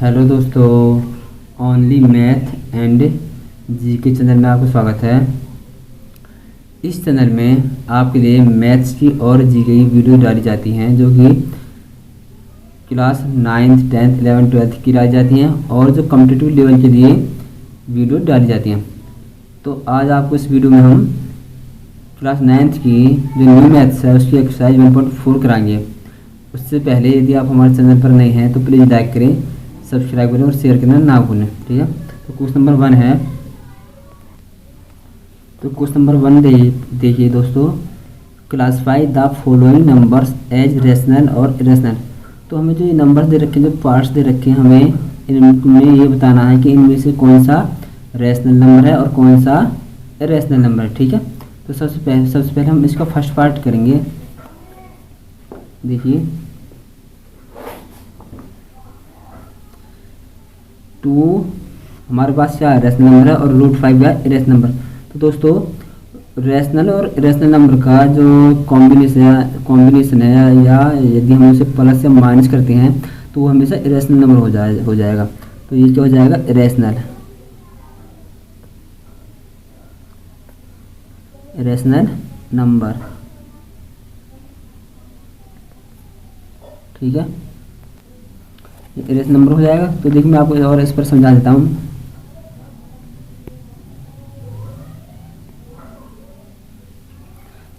Hello दोस्तों, only math and जी के channel में आपका स्वागत है। इस चैनल में आपके लिए मैथ्स की और जी के की वीडियो डाली जाती हैं जो कि class 9th 10th 11th 12th की डाली जाती हैं और जो कॉम्पिटिटिव लेवल के लिए वीडियो डाली जाती हैं। तो आज आपको इस वीडियो में हम क्लास 9th की जो न्यू मैथ्स है उसकी एक्सरसाइज 1.4 कराएंगे। उससे पहले यदि आप हमारे चैनल पर नए हैं तो प्लीज़ लाइक करें, सब्सक्राइब करें और शेयर करना ना भूलें। ठीक है, तो क्वेश्चन नंबर 1 है। तो क्वेश्चन नंबर 1 देखिए दोस्तों, classify the following numbers as rational और इरेशनल। तो हमें जो ये नंबर दे रखे हैं, जो पार्ट्स दे रखे हैं, हमें इनमें ये बताना है कि इनमें से कौन सा रेशनल नंबर है और कौन सा इरेशनल नंबर है। ठीक है, तो सबसे पहले हम इसका फर्स्ट पार्ट करेंगे। देखिए 2 हमारे पास क्या है, रेशनल नंबर है और √5 है इरेशनल नंबर। तो दोस्तों रेशनल और इरेशनल नंबर का जो कॉम्बिनेशन है या यदि हम उसे प्लस या माइनस करते हैं तो वो हमेशा इरेशनल नंबर हो जाएगा। तो ये क्या हो जाएगा, इरेशनल नंबर। ठीक है, इरेशनल नंबर हो जाएगा। तो देखिए मैं आपको और इस पर समझा देता हूँ।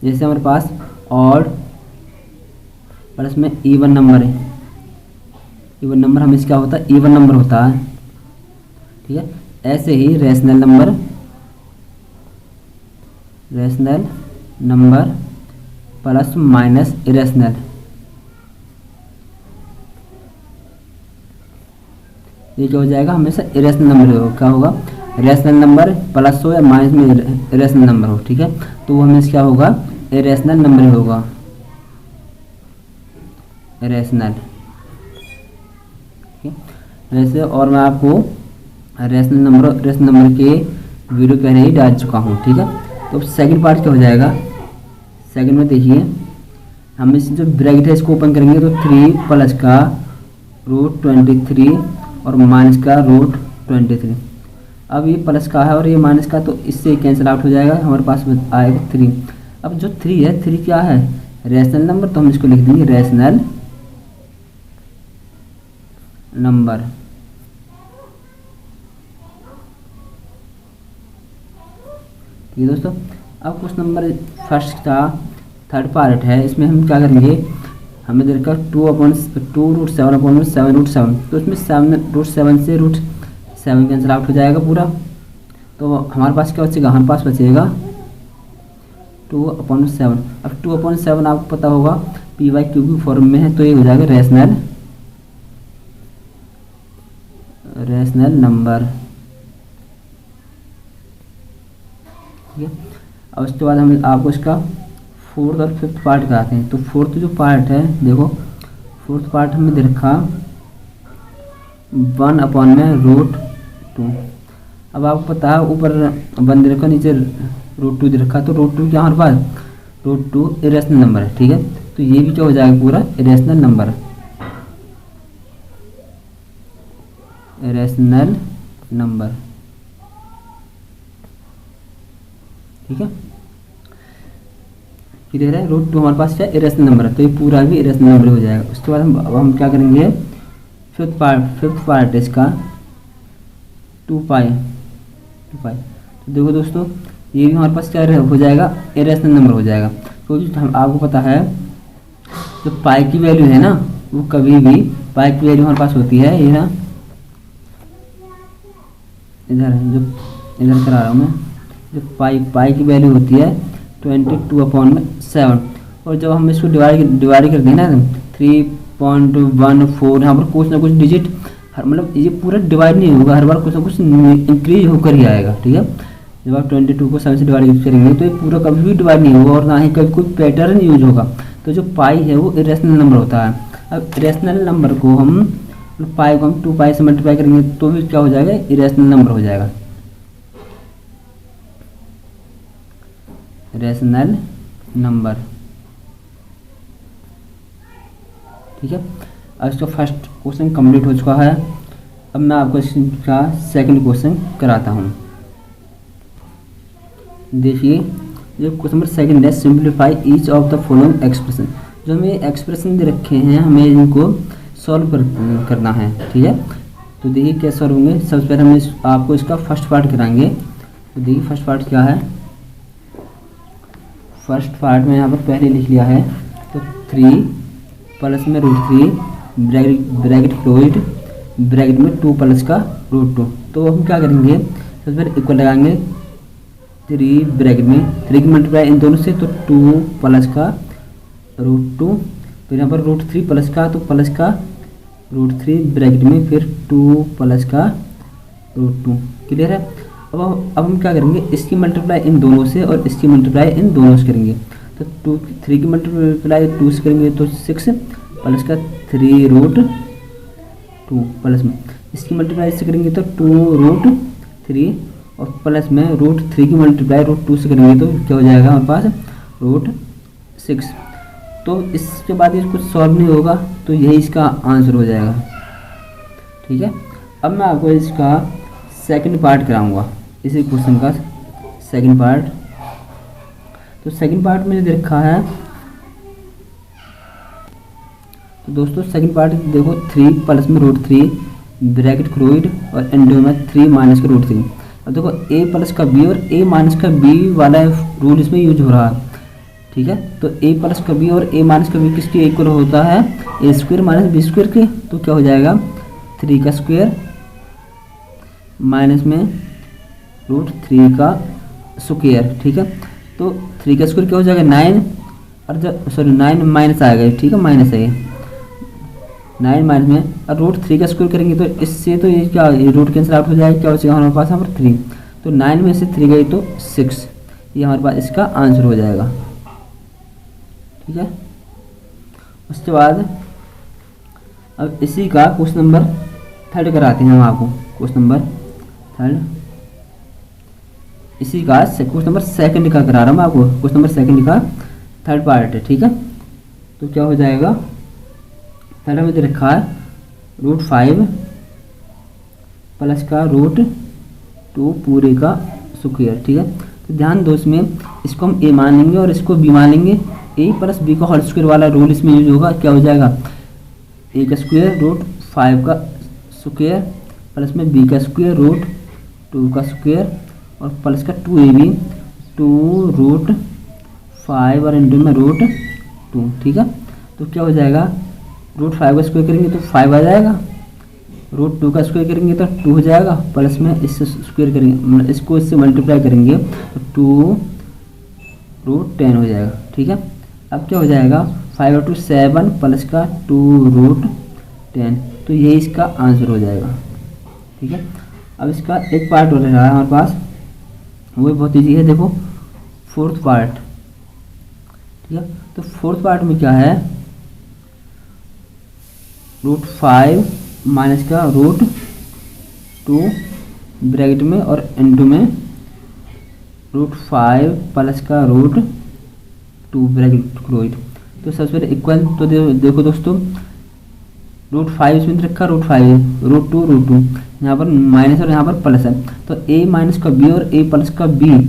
जैसे हमारे पास ऑड प्लस में इवन नंबर है, इवन नंबर हमेशा क्या होता है, इवन नंबर होता है। ठीक है, ऐसे ही rational number plus minus irrational, ये क्या हो जाएगा, हमेशा इरेशनल नंबर होगा। क्या होगा, रेशनल नंबर प्लस हो या माइनस में इरेशनल नंबर हो। ठीक है, तो वो हमेशा क्या होगा, इरेशनल नंबर होगा, इरेशनल। ठीक है, वैसे और मैं आपको रेशनल नंबर और इरेशनल नंबर के वीडियो पहले ही डाल चुका हूँ। ठीक है, तो सेकंड पार्ट क्या हो जाएगा, सेकंड में देखिए हम इस जो ब्रैकेट है इसको ओपन करेंगे तो 3 प्लस का √23 और माइनस का √23। अब ये प्लस का है और ये माइनस का, तो इससे कैंसिल आउट हो जाएगा, हमारे पास आएगा 3। अब जो 3 है, 3 क्या है, रेशनल नंबर, तो हम इसको लिख देंगे रेशनल नंबर। ठीक है दोस्तों, अब क्वेश्चन नंबर फर्स्ट का थर्ड पार्ट है। इसमें हम क्या करेंगे, हमें दे रखा 2/7/7 तो इसमें 7√7 से √7 कैंसिल आउट हो जाएगा पूरा। तो हमारे पास क्या बचेगा, हमारे पास बचेगा 2/7। अब 2/7 आपको पता होगा PQ की फॉर्म में है, तो ये हो जाएगा रेशनल नंबर। ठीक है, अब उसके बाद हम आपको इसका फोर्थ और फिफ्थ पार्ट कराते हैं। तो फोर्थ जो पार्ट है, देखो फोर्थ पार्ट हमें दे रखा 1/√2। अब आपको पता है ऊपर 1 दे रखा, नीचे √2 दे रखा, तो √2 क्या हमारे पास, √2 इरेशनल नंबर है। ठीक है, तो ये भी क्या हो जाएगा, पूरा इरेशनल नंबर, इरेशनल नंबर। ठीक है, क्लियर है, √2 हमारे पास क्या इरेशनल नंबर है, तो ये पूरा भी इरेशनल नंबर हो जाएगा। उसके बाद हम क्या करेंगे, फिफ्थ पार्ट है इसका 2π। तो देखो दोस्तों ये भी हमारे पास क्या हो जाएगा, इरेशनल नंबर हो जाएगा। क्योंकि हम आपको पता है जो पाई की वैल्यू है ना, वो कभी भी पाई की वैल्यू हमारे पास होती है, ये ना इधर जो इधर करा रहा हूँ मैं, जो पाई की वैल्यू होती है 22/7। और जब हम इसको डिवाइड कर दें ना 3.14, यहाँ पर कुछ ना कुछ डिजिट मतलब ये पूरा डिवाइड नहीं होगा, हर बार कुछ ना कुछ इंक्रीज होकर ही आएगा। ठीक है, जब आप 22 को 7 से डिवाइड करेंगे तो ये पूरा कभी भी डिवाइड नहीं होगा और ना ही कभी कोई पैटर्न यूज होगा। तो जो पाई है वो इरेशनल नंबर होता है। अब इरेशनल नंबर को हम पाई को हम 2π से मल्टीप्लाई करेंगे तो भी क्या हो जाएगा, इरेशनल नंबर हो जाएगा, रेशनल नंबर। ठीक है, अब इसका फर्स्ट क्वेश्चन कंप्लीट हो चुका है। अब मैं आपको इसका सेकंड क्वेश्चन कराता हूँ। देखिए जो क्वेश्चन नंबर सेकंड है, simplify each of the following expression. जो हमें एक्सप्रेशन दे रखे हैं हमें इनको सॉल्व करना है, ठीक है। तो देखिए कैसे सॉल्व होंगे। सबसे पहले हम आपको इसका फर्स्ट पार्ट कराएंगे। तो देखिए फर्स्ट पार्ट क्या है। फर्स्ट पार्ट में यहाँ पर पहले लिख लिया है, तो 3 प्लस में √3 ब्रैकेट क्लोज्ड, ब्रैकेट में 2 प्लस का √2। तो हम क्या करेंगे, सबसे पहले इक्वल लगाएंगे 3 ब्रैकेट में 3 की मल्टीप्लाई इन दोनों से, तो 2 प्लस का √2, फिर यहाँ पर √3 प्लस का, तो प्लस का √3 ब्रैकेट में फिर 2 प्लस का √2। क्लियर है। अब हम क्या करेंगे, इसकी मल्टीप्लाई इन दोनों से और इसकी मल्टीप्लाई इन दोनों से करेंगे। तो 3 की मल्टीप्लाई 2 से करेंगे तो 6 प्लस का 3√2 प्लस में इसकी मल्टीप्लाई से करेंगे तो 2√3 और प्लस में √3 की मल्टीप्लाई √2 से करेंगे तो क्या हो जाएगा हमारे पास √6। तो इसके बाद ये कुछ सॉल्व नहीं होगा, तो यही इसका आंसर हो जाएगा, ठीक है। अब मैं आपको इसका सेकंड पार्ट कराऊंगा, इसी क्वेश्चन का सेकंड पार्ट। तो सेकंड पार्ट में दे रखा है, तो दोस्तों सेकंड पार्ट देखो 3 प्लस में √3 ब्रैकेट क्लोज्ड और एंड में 3 माइनस का √3। अब देखो a प्लस का b और a माइनस का b वाला रूल इसमें यूज हो रहा है, ठीक है। तो a प्लस का b और a माइनस का b किसके इक्वल होता है, a² माइनस b² के। तो क्या हो जाएगा 3 का स्क्वायर माइनस में √3 का स्क्वायर, ठीक है। तो 3 का स्क्वायर क्या हो जाएगा 9, और जब 9 माइनस आएगा, ठीक है, माइनस है 9 माइनस में, और √3 का स्क्वायर करेंगे तो इससे तो ये क्या, ये रूट कैंसिल आउट हो जाएगा, क्या हो जाएगा हमारे पास यहाँ पर 3। तो 9 में से 3 गई तो 6, ये हमारे पास इसका आंसर हो जाएगा, ठीक है। उसके बाद अब इसी का क्वेश्चन नंबर 3 कराते हैं हम आपको। क्वेश्चन नंबर 3 इसी का क्वेश्चन नंबर 2 का करा रहा हूँ आपको। क्वेश्चन नंबर 2 का 3rd पार्ट है, ठीक है। तो क्या हो जाएगा, 3rd में दे रखा है √5 प्लस का √2 पूरे का स्क्वायर, ठीक है। तो ध्यान दो, इसमें इसको हम a मान लेंगे और इसको b मान लेंगे। a प्लस b का होल स्क्वायर वाला रूल इसमें यूज होगा, क्या हो जाएगा a का स्क्वायर √5 का स्क्वायर प्लस में b का स्क्वायर √2 का स्क्वायर और प्लस का 2ab 2√5 और इंटू में √2, ठीक है। तो क्या हो जाएगा, √5 का स्क्वायर करेंगे तो 5 आ जाएगा, √2 का स्क्वायर करेंगे तो 2 हो जाएगा, प्लस में इससे स्क्वायर करेंगे, इसको इससे मल्टीप्लाई करेंगे तो 2√10 हो जाएगा, ठीक है। अब क्या हो जाएगा 5 और 2 7 प्लस का 2√10, तो यही इसका आंसर हो जाएगा, ठीक है। अब इसका एक पार्ट हो रहा है हमारे पास, वो भी बहुत ईजी है। देखो 4th पार्ट, ठीक है। तो 4th पार्ट में क्या है, √5 माइनस का √2 ब्रैकेट में और इनटू में √5 प्लस का √2 ब्रैकेट क्लोज्ड। तो सबसे पहले इक्वल, तो देखो दोस्तों √5 इसमें रखा, √2 यहाँ पर माइनस और यहाँ पर प्लस है, तो a माइनस का b और a प्लस का b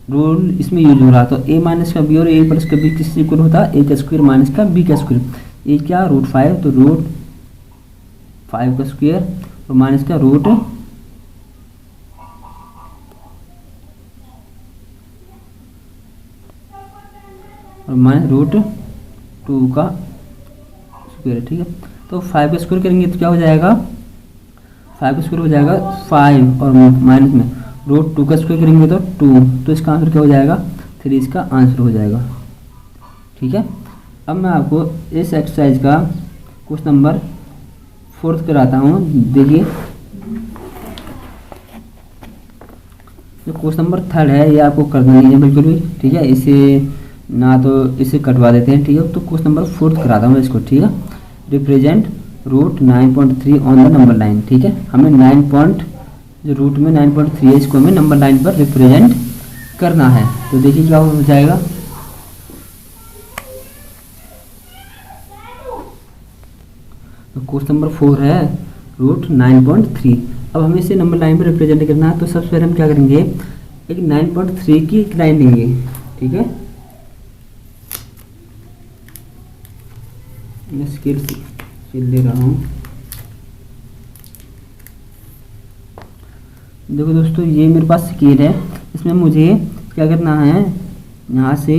रूल इसमें यूज हो रहा। तो a माइनस का b और a प्लस का b किससे इक्वल होता है, a का स्क्वायर माइनस का b का स्क्वायर। a क्या √5, तो √5 का स्क्वायर और माइनस का और माइनस √2 का स्क्वायर, ठीक है। तो 5 का स्क्वायर करेंगे तो क्या हो जाएगा, 5 का स्क्वायर हो जाएगा 5 और माइनस में √2 का स्क्वायर करेंगे तो 2, तो इसका आंसर क्या हो जाएगा 3, इसका आंसर हो जाएगा, ठीक है। अब मैं आपको इस एक्सरसाइज का क्वेश्चन नंबर 4 कराता हूँ। देखिए जो क्वेश्चन नंबर 3 है ये आपको करना नहीं है बिल्कुल भी, ठीक है। इसे ना तो इसे कटवा देते हैं, ठीक है। तो क्वेश्चन नंबर 4 कराता हूँ इसको, ठीक है। Represent root 9.3 on the number line, ठीक है। हमें 9 जो रूट में 9.3 है इसको हमें नंबर लाइन पर रिप्रेजेंट करना है। तो देखिए क्या हो जाएगा, तो क्वेश्चन नंबर 4 है √9.3। अब हमें इसे नंबर लाइन पर रिप्रेजेंट करना है, तो सबसे पहले हम क्या करेंगे, एक 9.3 की एक लाइन लेंगे। ठीक है, मैं स्केल ले रहा हूँ। देखो दोस्तों, ये मेरे पास स्केल है, इसमें मुझे क्या करना है, यहाँ से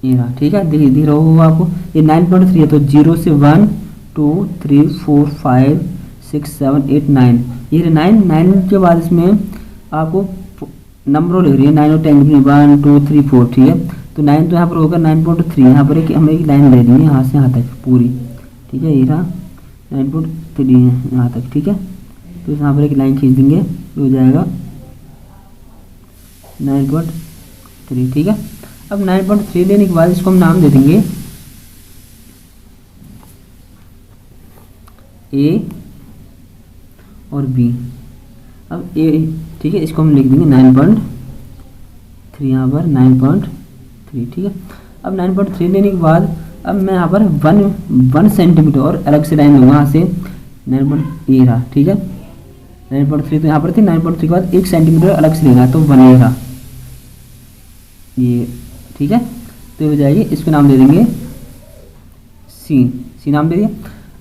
ये रहा। ठीक है, दिख रहा होगा आपको, ये 9.3 है, तो 0 से 1 2 3 4 5 6 7 8 9, ये 9 के बाद इसमें आपको नंबर लिख रही है 9 और 10 में 1 2 3 4। ठीक है, तो 9 तो यहाँ पर होगा 9.3, यहाँ पर हमें एक लाइन ले ली है यहाँ से यहाँ तक पूरी। ठीक है, ये रहा 9.3 है यहाँ तक। ठीक है, तो यहाँ पर एक लाइन खींच देंगे, हो जाएगा 9.3। ठीक है, अब 9.3 लेने के बाद इसको हम नाम दे देंगे A और B। अब A, ठीक है, इसको हम लिख देंगे 9.3, यहाँ पर 9.3। ठीक है, अब 9.3 लेने के बाद अब मैं यहाँ पर 1 सेंटीमीटर और अलग से लाइन लूँगा, यहाँ से 9.8 रहा। ठीक है, 9.3 तो यहाँ पर थी, 9.3 के बाद 1 सेंटीमीटर अलग से लेना, तो 1 रहा ये। ठीक है, तो हो जाएगी, इसको नाम दे देंगे सी नाम दे दिया।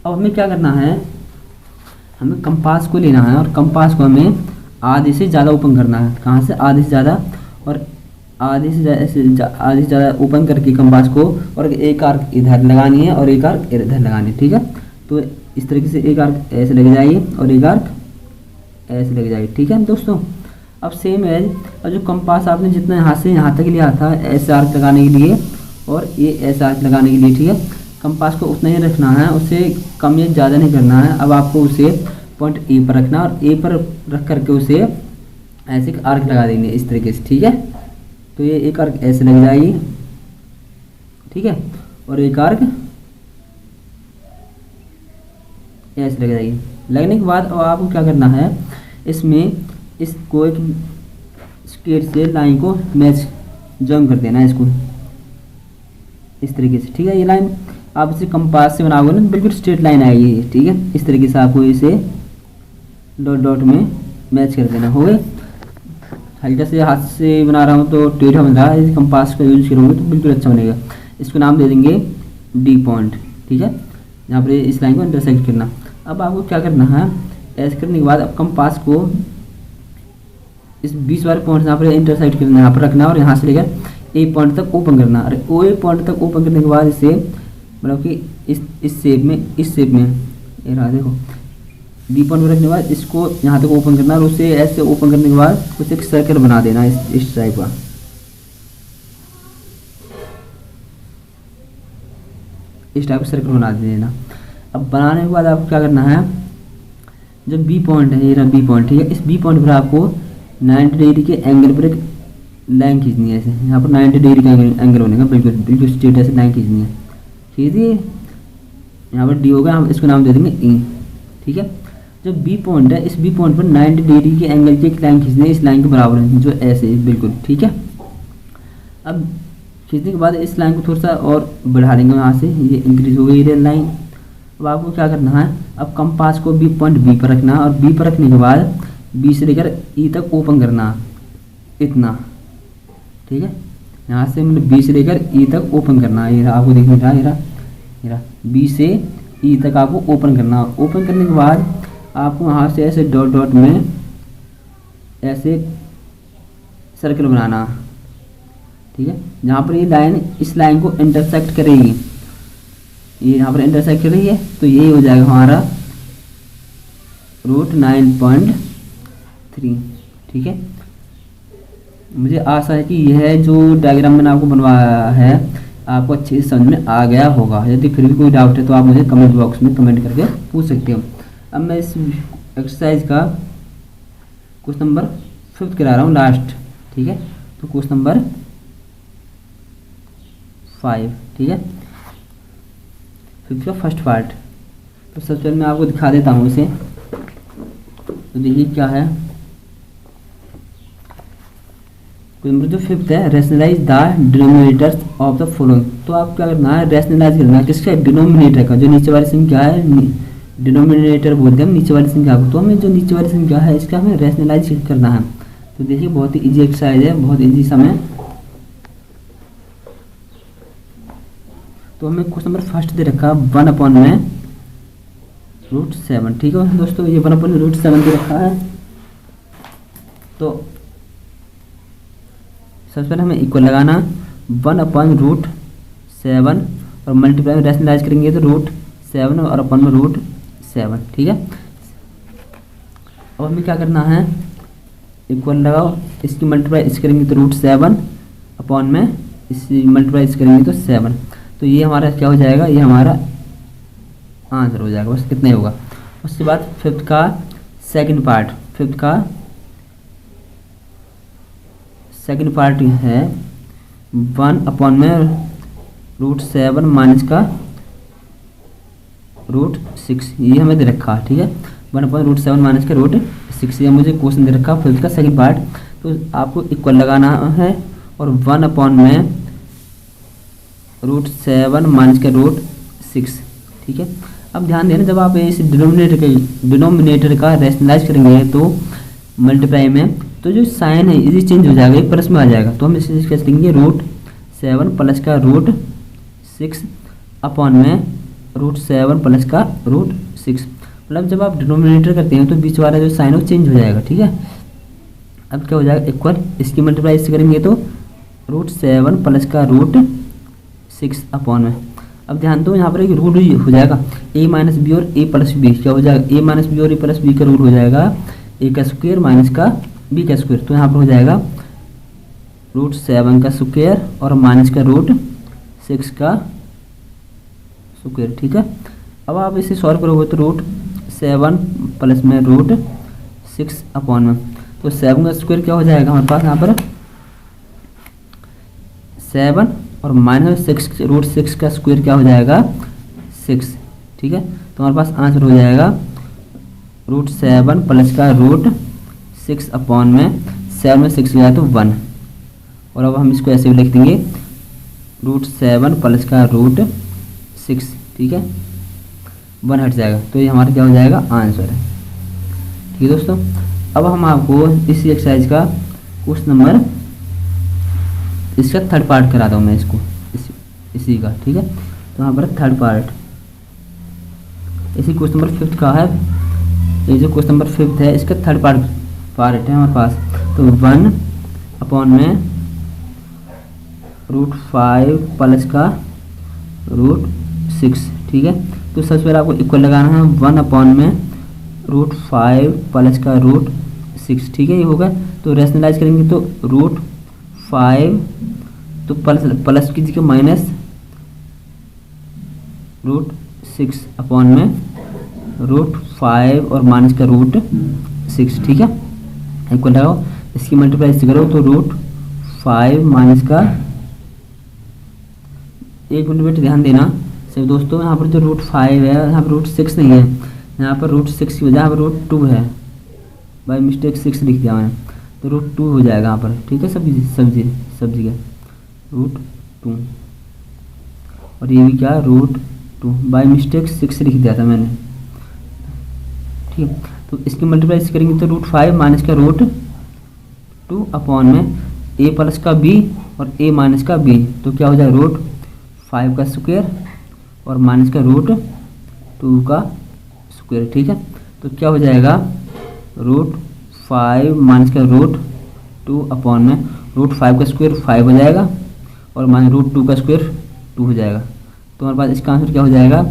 अब हमें क्या करना है, हमें कंपास को लेना है और कंपास को हमें आधे से ज़्यादा ओपन करना है। कहाँ से, आधे से ज़्यादा, और आधे से ज़्यादा ओपन करके कंपास को, और एक आर्क इधर लगानी है और एक आर्क इधर लगानी है। ठीक है, तो इस तरीके से एक आर्क ऐसे लग जाएगी और एक आर्क ऐसे लग जाएगी। ठीक है दोस्तों, अब सेम है, और जो कंपास आपने जितना यहाँ से यहाँ तक लिया था ऐसे आर्क लगाने के लिए और ये ऐसे आर्क लगाने के लिए, ठीक है, कंपास को उतना ही रखना है, उससे कम या ज़्यादा नहीं करना है। अब आपको उसे पॉइंट ए पर रखना और ए पर रख करके उसे ऐसे आर्क लगा देंगे इस तरीके से। ठीक है, तो ये एक आर्क ऐसे लग जाएगी। ठीक है, और एक आर्क ऐसे लग जाएगी। लगने के बाद अब आपको क्या करना है, इसमें इसको एक स्केल से लाइन को मैच जॉइन कर देना है इसको इस तरीके से। ठीक है, ये लाइन आप इसे कंपास से बनाओगे ना, बिल्कुल स्ट्रेट लाइन आएगी। ठीक है, इस तरीके से आपको इसे डॉट डॉट में मैच कर देना। हो गए, हल्का से हाथ से बना रहा हूँ तो टेढ़ा बन रहा है, इस कंपास का यूज करोगे तो बिल्कुल अच्छा बनेगा। इसको नाम दे देंगे डी पॉइंट। ठीक है, यहाँ पर इस लाइन को इंटरसेक्ट करना। अब आपको क्या करना है, ऐसे करने के बाद अब कंपास को इस 20 वाले पॉइंट यहाँ पर इंटरसेक्ट करना, यहाँ पर रखना और यहाँ से लेकर ए पॉइंट तक ओपन करना। और ओ ए पॉइंट तक ओपन करने के बाद इसे मतलब कि इस शेप में ये रहा, देखो डी पॉइंट में रखने के बाद इसको यहाँ तक ओपन करना और उसे ऐसे ओपन करने के बाद उसे एक सर्कल बना देना इस टाइप का। इस टाइप का सर्कल बना देना। अब बनाने के बाद आपको क्या करना है, जो बी पॉइंट है, ये रहा बी पॉइंट। ठीक है, इस बी पॉइंट पर आपको 90 डिग्री के एंगल पर एक लाइन खींचनी है। ऐसे यहाँ पर 90 डिग्री का एंगल होने का, बिल्कुल स्ट्रेट ऐसे लाइन खींचनी है। खींच दिए, यहाँ पर डी होगा, हम इसको नाम दे देंगे ई। ठीक है, जो बी पॉइंट है, इस बी पॉइंट पर 90 डिग्री के एंगल की एक लाइन खींचनी है, इस लाइन के बराबर है, जो ऐसे बिल्कुल। ठीक है, अब खींचने के बाद इस लाइन को थोड़ा सा और बढ़ा देंगे, यहाँ से ये इंक्रीज हो गई रेल लाइन। अब आपको क्या करना है, अब कंपास को बी पॉइंट बी पर रखना और बी पर रखने के बाद बी से लेकर ई तक ओपन करना इतना। ठीक है, यहाँ से मतलब बी से लेकर ई तक ओपन करना। ये आपको देखने रहा, ये रहा बी से ई तक आपको ओपन करना। ओपन करने के बाद आपको यहाँ से ऐसे डॉट डॉट में ऐसे सर्कल बनाना। ठीक है, जहाँ पर ये लाइन इस लाइन को इंटरसेक्ट करेगी, ये यहाँ पर इंटरसेक्ट कर रही है, तो यही हो जाएगा हमारा √9.3। ठीक है, मुझे आशा है कि यह जो डायग्राम मैंने आपको बनवाया है आपको अच्छे से समझ में आ गया होगा। यदि फिर भी कोई डाउट है तो आप मुझे कमेंट बॉक्स में कमेंट करके पूछ सकते हो। अब मैं इस एक्सरसाइज का क्वेश्चन नंबर 5 करा रहा हूँ लास्ट। ठीक है, तो क्वेश्चन नंबर 5। ठीक है, 5 का फर्स्ट पार्ट। तो सबसे पहले मैं आपको दिखा देता हूँ इसे। तो देखिए क्या है, नंबर जो 5th है, rationalise the denominators of the following. तो आप क्या करना है, रैशनलाइज करना है किसका, डिनोमिनेटर का। जो नीचे वाली संख्या है डिनोमिनेटर बोलते हैं हम नीचे वाली संख्या को। तो हमें जो नीचे वाली संख्या है इसका हमें रैशनलाइज करना है। तो देखिए बहुत ही इजी एक्सरसाइज है, बहुत इजी समय। तो हमें क्वेश्चन नंबर फर्स्ट दे रखा 1/√7। ठीक है दोस्तों, ये 1/√7 दे रखा है। तो सबसे पहले हमें इक्वल लगाना 1/√7 और मल्टीप्लाई में रैशनलाइज करेंगे तो √7 और अपन में √7। ठीक है, अब हमें क्या करना है, इक्वल लगाओ, इसकी मल्टीप्लाई इस करेंगे तो √7 अपॉन में इसी मल्टीप्लाई इस करेंगे तो 7। तो ये हमारा क्या हो जाएगा, ये हमारा आंसर हो जाएगा, बस कितना ही होगा। उसके बाद फिफ्थ का सेकंड पार्ट, फिफ्थ का सेकंड पार्ट है 1 में √7 माइनस का √6, ये हमें दे रखा है। ठीक है, 1/√7 माइनस का √6, ये मुझे क्वेश्चन दे रखा फिफ्थ का सेकंड पार्ट। तो आपको इक्वल लगाना है और 1 में √7 माइनस का √6। ठीक है, अब ध्यान देना, जब आप इस डिनोमिनेटर का रैशनलाइज करेंगे तो मल्टीप्लाई में, तो जो साइन है इजी चेंज हो जाएगा, एक प्लस में आ जाएगा। तो हम इसे कैसे लिखेंगे, √7 प्लस का √6 अपॉन में √7 प्लस का √6। मतलब जब आप डिनोमिनेटर करते हैं तो बीच वाला जो साइन है वो चेंज हो जाएगा। ठीक है, अब क्या हो जाएगा, इक्वल, इसकी मल्टीप्लाई इससे करेंगे तो √7 प्लस का √6 अपॉन में। अब ध्यान दो, यहाँ पर एक रूट हो जाएगा a माइनस बी और a प्लस बी, क्या हो जाएगा, a माइनस बी और a प्लस बी का रूट हो जाएगा a का स्क्वायर माइनस का b का स्क्वायर। तो यहाँ पर हो जाएगा √7 का स्क्वायर और माइनस का √6 का स्क्वायर। ठीक है, अब आप इसे सॉल्व करोगे तो √7 प्लस में √6 अपॉन में, तो 7 का स्क्वायर क्या हो जाएगा हमारे पास यहाँ पर 7 और माइनस 6 √6 का स्क्वायर क्या हो जाएगा 6। ठीक है, तो हमारे पास आंसर हो जाएगा √7 प्लस का √6 अपॉन में 7 में 6 गया तो 1। और अब हम इसको ऐसे भी लिख देंगे √7 प्लस का √6। ठीक है, 1 हट जाएगा, तो ये हमारा क्या हो जाएगा, आंसर है। ठीक है दोस्तों, अब हम आपको इसी एक्सरसाइज का क्वेश्चन नंबर, इसका थर्ड पार्ट कराता हूँ मैं इसको, इसी का। ठीक है, तो यहाँ पर थर्ड पार्ट, इसी क्वेश्चन नंबर फिफ्थ का है, ये जो क्वेश्चन नंबर फिफ्थ है इसका थर्ड पार्ट है हमारे पास। तो 1 अपॉन में √5 प्लस का √6। ठीक है, तो सबसे पहले आपको इक्वल लगाना है 1 अपॉन में √5 प्लस का √6। ठीक है, ये होगा, तो रैशनलाइज करेंगे तो √5 तो प्लस की जगह माइनस √6 अपॉन में √5 और माइनस का √6। ठीक है, इक्वल लगाओ, इसकी मल्टीप्लाई इससे करो तो √5 माइनस का, एक मिनट वेट ध्यान देना सब दोस्तों, यहाँ पर जो √5 है यहाँ पर √6 नहीं है, यहाँ पर √6 की वजह यहाँ पर √2 है, बाई मिस्टेक 6 लिख दिया मैंने, तो √2 हो जाएगा यहाँ पर। ठीक है, सब्जी का √2 और ये भी क्या √2, बाई मिस्टेक 6 लिख दिया था मैंने। ठीक है, तो इसकी मल्टीप्लाई करेंगे तो √5 माइनस का √2 अपॉन में a प्लस का b और a माइनस का b, तो क्या हो जाएगा √5 का स्क्वायर और माइनस का √2 का स्क्वायर। ठीक है, तो क्या हो जाएगा √5 माइनस का √2 अपॉन में √5 का स्क्वायर 5 हो जाएगा और माइनस √2 का स्क्वायर 2 हो जाएगा। तो हमारे पास इसका आंसर क्या हो जाएगा,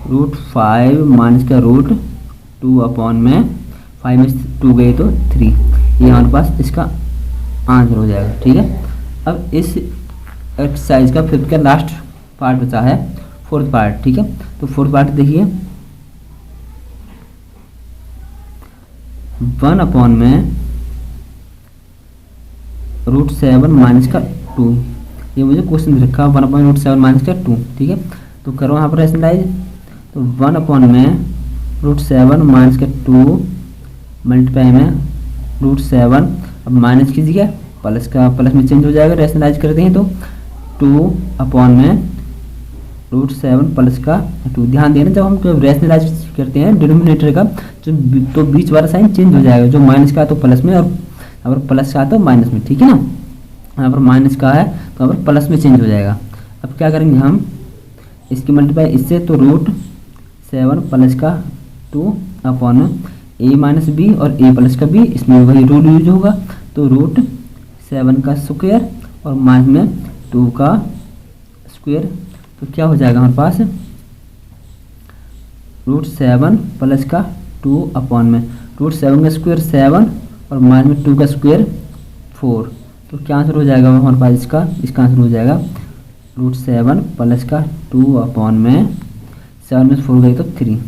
√5 माइनस का √2 अपॉन में 5 में 2 गए तो 3, ये हमारे पास इसका आंसर हो जाएगा। ठीक है, अब इस एक्सरसाइज का फिफ्थ का लास्ट पार्ट बचा है, फोर्थ पार्ट। ठीक है, तो फोर्थ पार्ट देखिए, 1 अपॉन में √7 माइनस का 2, ये मुझे क्वेश्चन रखा 1 अपॉन √7 माइनस का 2। ठीक है, तो करो यहाँ पर रैशनलाइज, तो 1 अपॉन में √7 माइनस का 2 मल्टीप्लाई में √7, अब माइनस कीजिएगा प्लस का प्लस में चेंज हो जाएगा, रैशनलाइज करते हैं तो 2 अपॉन में √7 प्लस का 2। ध्यान देना, जब हम रैशनलाइज करते हैं डिनोमिनेटर का तो बीच वाला साइन चेंज हो जाएगा, जो माइनस का है तो प्लस में और अगर प्लस का है तो माइनस में, ठीक है ना। यहाँ पर माइनस का है तो यहाँ पर प्लस में चेंज हो जाएगा। अब क्या करेंगे हम इसकी मल्टीप्लाई इससे, तो √7 प्लस का 2 अपॉन a माइनस बी और a प्लस का b, इसमें वही रूल यूज होगा। तो √7 का स्क्वायर और माइनस में 2 का स्क्वायर, तो क्या हो जाएगा हमारे पास √7 प्लस का 2 अपॉन में √7 का स्क्वायर 7 और माइनस में 2 का स्क्वायर 4। तो क्या आंसर हो जाएगा हमारे पास इसका आंसर हो जाएगा √7 प्लस का 2 अपॉन में 7 में 4 गई तो 3,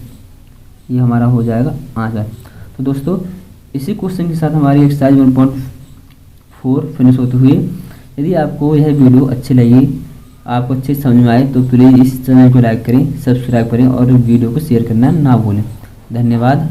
ये हमारा हो जाएगा आंसर। तो दोस्तों इसी क्वेश्चन के साथ हमारी एक्सरसाइज 1.4 फिनिश होती हुई। यदि आपको यह वीडियो अच्छी लगी, आपको अच्छे समझ में आए, तो प्लीज़ इस चैनल को लाइक करें, सब्सक्राइब करें और वीडियो को शेयर करना ना भूलें। धन्यवाद।